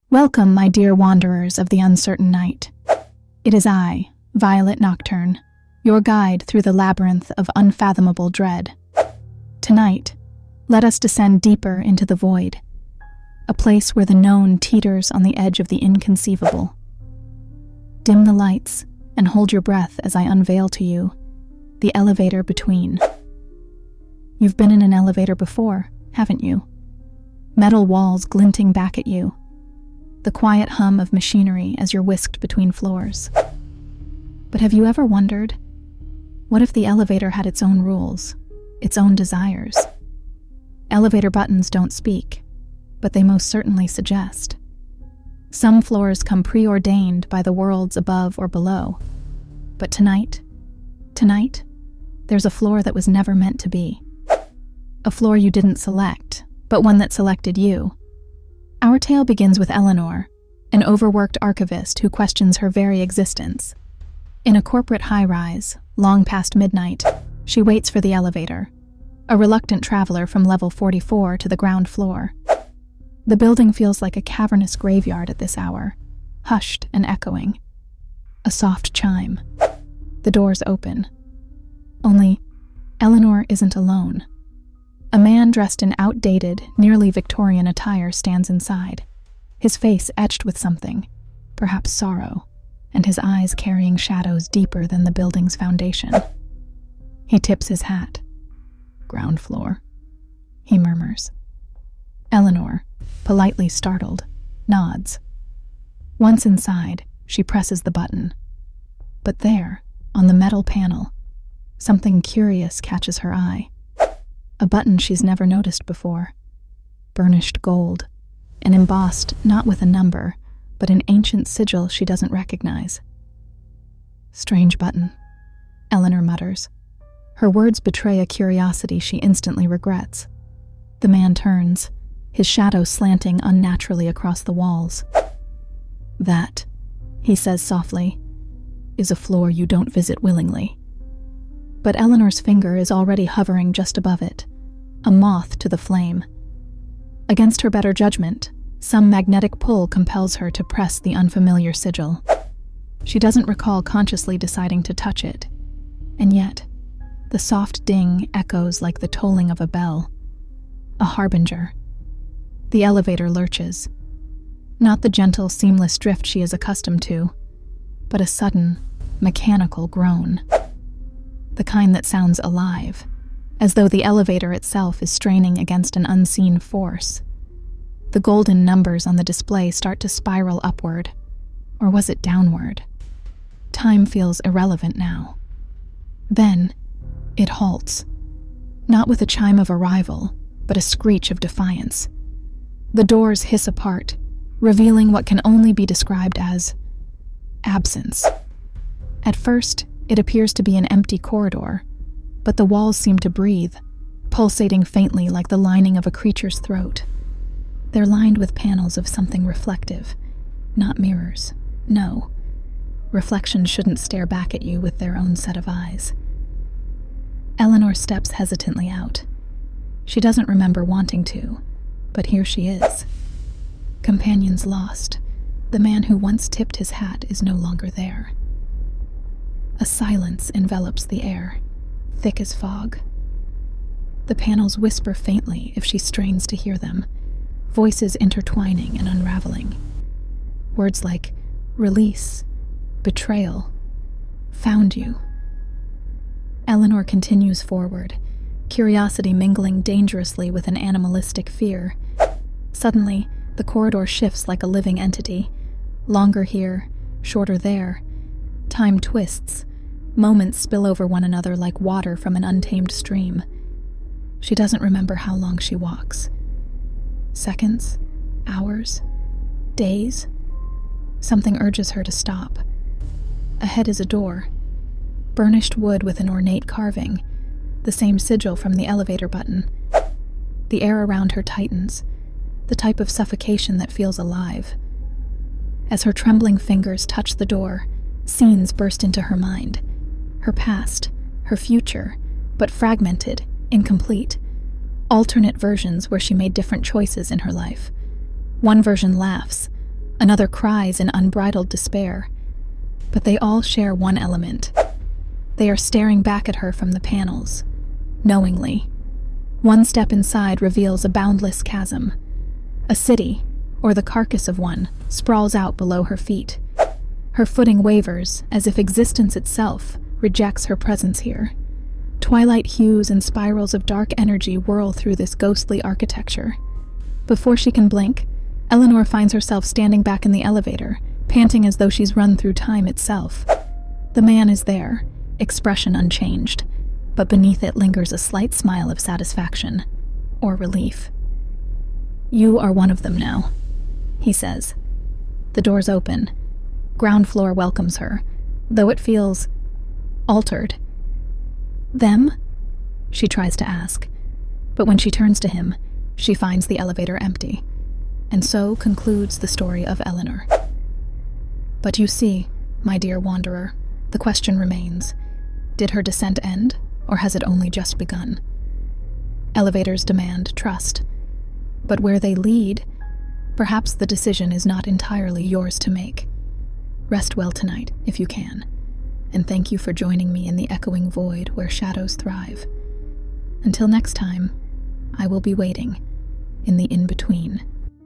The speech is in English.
Welcome, my dear wanderers of the uncertain night. It is I, Violet Nocturne, your guide through the labyrinth of unfathomable dread. Tonight, let us descend deeper into the void, a place where the known teeters on the edge of the inconceivable. Dim the lights and hold your breath as I unveil to you the elevator between. You've been in an elevator before, haven't you? Metal walls glinting back at you. The quiet hum of machinery as you're whisked between floors. But have you ever wondered, what if the elevator had its own rules, its own desires? Elevator buttons don't speak, but they most certainly suggest. Some floors come preordained by the worlds above or below. But tonight, there's a floor that was never meant to be. A floor you didn't select, but one that selected you. Our tale begins with Eleanor, an overworked archivist who questions her very existence. In a corporate high-rise, long past midnight, she waits for the elevator, a reluctant traveler from level 44 to the ground floor. The building feels like a cavernous graveyard at this hour, hushed and echoing. A soft chime. The doors open. Only, Eleanor isn't alone. A man dressed in outdated, nearly Victorian attire stands inside, his face etched with something, perhaps sorrow, and his eyes carrying shadows deeper than the building's foundation. He tips his hat. "Ground floor," he murmurs. Eleanor, politely startled, nods. Once inside, she presses the button. But there, on the metal panel, something curious catches her eye. A button she's never noticed before. Burnished gold, and embossed not with a number, but an ancient sigil she doesn't recognize. "Strange button," Eleanor mutters. Her words betray a curiosity she instantly regrets. The man turns, his shadow slanting unnaturally across the walls. "That," he says softly, "is a floor you don't visit willingly." But Eleanor's finger is already hovering just above it, a moth to the flame. Against her better judgment, some magnetic pull compels her to press the unfamiliar sigil. She doesn't recall consciously deciding to touch it, and yet, the soft ding echoes like the tolling of a bell. A harbinger. The elevator lurches. Not the gentle, seamless drift she is accustomed to, but a sudden, mechanical groan. The kind that sounds alive, as though the elevator itself is straining against an unseen force. The golden numbers on the display start to spiral upward, or was it downward? Time feels irrelevant now. Then, it halts, not with a chime of arrival, but a screech of defiance. The doors hiss apart, revealing what can only be described as absence. At first, it appears to be an empty corridor, but the walls seem to breathe, pulsating faintly like the lining of a creature's throat. They're lined with panels of something reflective, not mirrors. No, reflections shouldn't stare back at you with their own set of eyes. Eleanor steps hesitantly out. She doesn't remember wanting to, but here she is. Companions lost. The man who once tipped his hat is no longer there. A silence envelops the air, thick as fog. The panels whisper faintly if she strains to hear them, voices intertwining and unraveling. Words like release, betrayal, found you. Eleanor continues forward, curiosity mingling dangerously with an animalistic fear. Suddenly, the corridor shifts like a living entity, longer here, shorter there. Time twists. Moments spill over one another like water from an untamed stream. She doesn't remember how long she walks. Seconds? Hours? Days? Something urges her to stop. Ahead is a door. Burnished wood with an ornate carving, the same sigil from the elevator button. The air around her tightens, the type of suffocation that feels alive. As her trembling fingers touch the door, scenes burst into her mind. Her past, her future, but fragmented, incomplete. Alternate versions where she made different choices in her life. One version laughs, Another cries in unbridled despair. But they all share one element. They are staring back at her from the panels, knowingly. One step inside reveals a boundless chasm. A city, or the carcass of one, sprawls out below her feet. Her footing wavers, as if existence itself rejects her presence here. Twilight hues and spirals of dark energy whirl through this ghostly architecture. Before she can blink, Eleanor finds herself standing back in the elevator, panting as though she's run through time itself. The man is there, expression unchanged, but beneath it lingers a slight smile of satisfaction, or relief. "You are one of them now," he says. The doors open. Ground floor welcomes her, though it feels altered. "Them?" she tries to ask, but when she turns to him, she finds the elevator empty, and so concludes the story of Eleanor. But you see, my dear wanderer, the question remains, did her descent end, or has it only just begun? Elevators demand trust, but where they lead, perhaps the decision is not entirely yours to make. Rest well tonight, if you can, and thank you for joining me in the echoing void where shadows thrive. Until next time, I will be waiting in the in-between.